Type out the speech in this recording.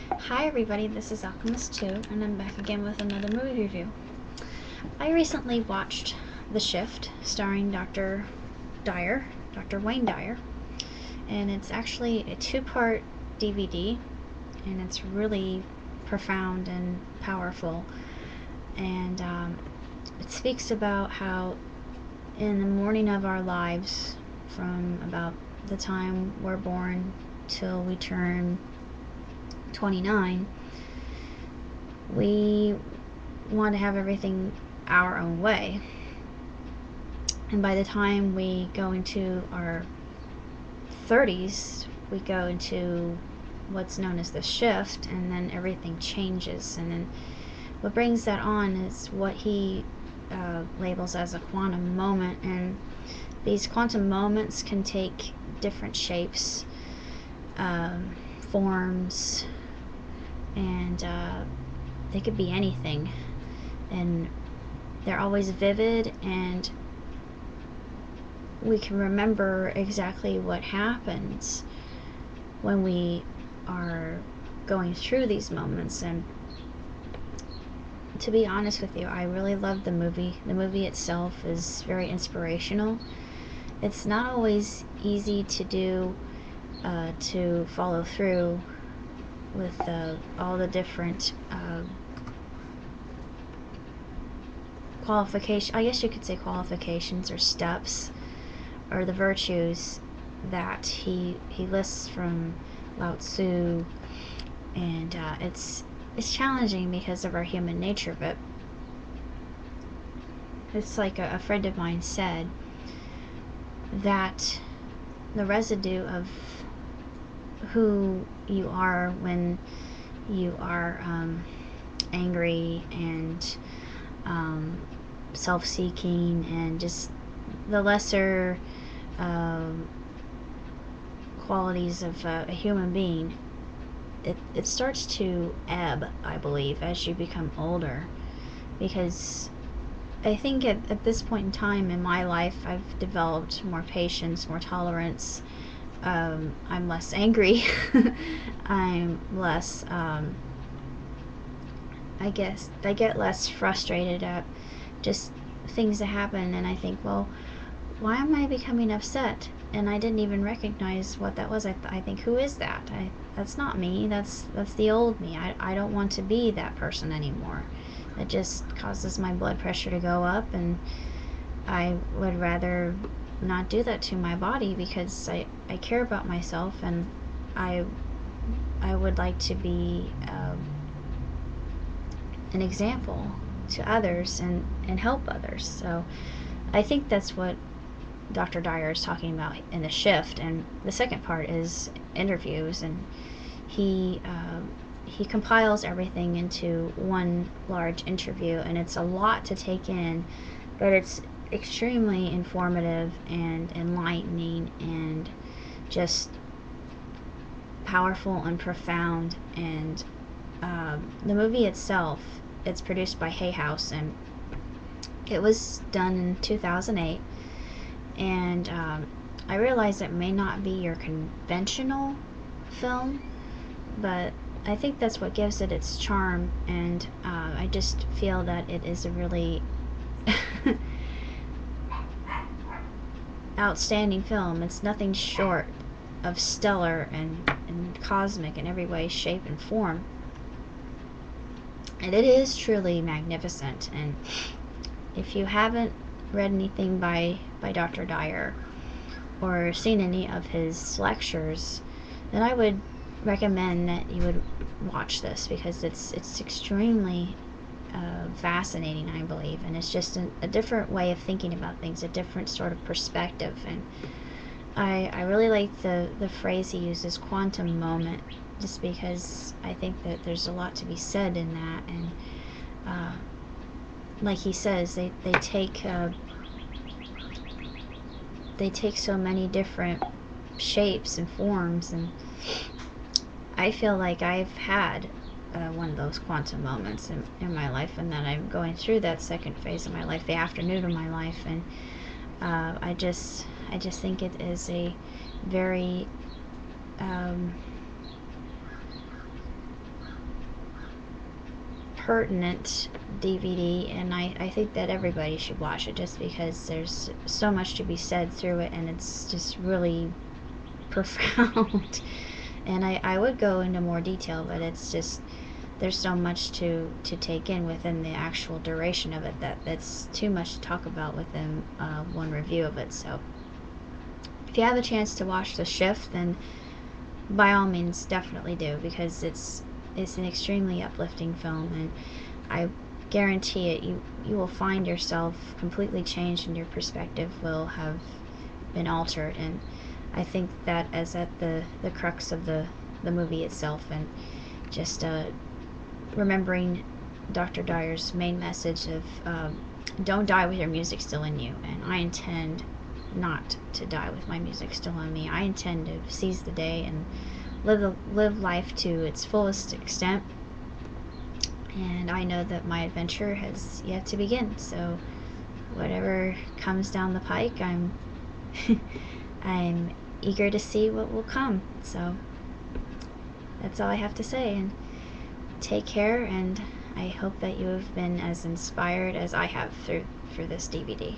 Hi everybody, this is Alchemist 2, and I'm back again with another movie review. I recently watched The Shift, starring Dr. Dyer, Dr. Wayne Dyer, and it's actually a two-part DVD, and it's really profound and powerful, and it speaks about how in the morning of our lives, from about the time we're born till we turn 29, we want to have everything our own way. And by the time we go into our 30s, we go into what's known as the shift, and then everything changes. And then what brings that on is what he labels as a quantum moment. And these quantum moments can take different shapes, forms, and they could be anything, and they're always vivid, and we can remember exactly what happens when we are going through these moments. And to be honest with you, I really love the movie. The movie itself is very inspirational. It's not always easy to do, to follow through with all the different qualifications, I guess you could say qualifications or steps, or the virtues that he lists from Lao Tzu. And it's challenging because of our human nature, but it's like a friend of mine said, that the residue of who you are when you are angry and self-seeking, and just the lesser qualities of a human being, it starts to ebb, I believe, as you become older. Because I think at this point in time in my life, I've developed more patience, more tolerance. I'm less angry. I'm less, I guess, I get less frustrated at just things that happen, and I think, well, why am I becoming upset? And I didn't even recognize what that was. I think, who is that? That's not me. That's the old me. I don't want to be that person anymore. It just causes my blood pressure to go up, and I would rather not do that to my body, because I care about myself, and I would like to be an example to others, and help others. So I think that's what Dr. Dyer is talking about in The Shift. And the second part is interviews, and he compiles everything into one large interview, and it's a lot to take in, but it's extremely informative and enlightening and just powerful and profound. And the movie itself, it's produced by Hay House, and it was done in 2008. And I realize it may not be your conventional film, but I think that's what gives it its charm. And I just feel that it is a really outstanding film. It's nothing short of stellar and cosmic in every way, shape, and form. And it is truly magnificent. And if you haven't read anything by Dr. Dyer or seen any of his lectures, then I would recommend that you would watch this, because it's extremely fascinating, I believe, and it's just a different way of thinking about things, a different sort of perspective. And I really like the phrase he uses, quantum moment, just because I think that there's a lot to be said in that. And like he says, they take so many different shapes and forms, and I feel like I've had one of those quantum moments in my life, and that I'm going through that second phase of my life, the afternoon of my life. And I just think it is a very pertinent DVD, and I think that everybody should watch it just because there's so much to be said through it, and it's just really profound. And I would go into more detail, but it's just, there's so much to take in within the actual duration of it that it's too much to talk about within one review of it. So if you have a chance to watch The Shift, then by all means definitely do, because it's an extremely uplifting film, and I guarantee it, you will find yourself completely changed, and your perspective will have been altered. And I think that is at the crux of the movie itself, and just remembering Dr. Dyer's main message of don't die with your music still in you. And I intend not to die with my music still in me. I intend to seize the day and live life to its fullest extent. And I know that my adventure has yet to begin. So whatever comes down the pike, I'm I'm eager to see what will come. So that's all I have to say, and take care, and I hope that you have been as inspired as I have through this DVD.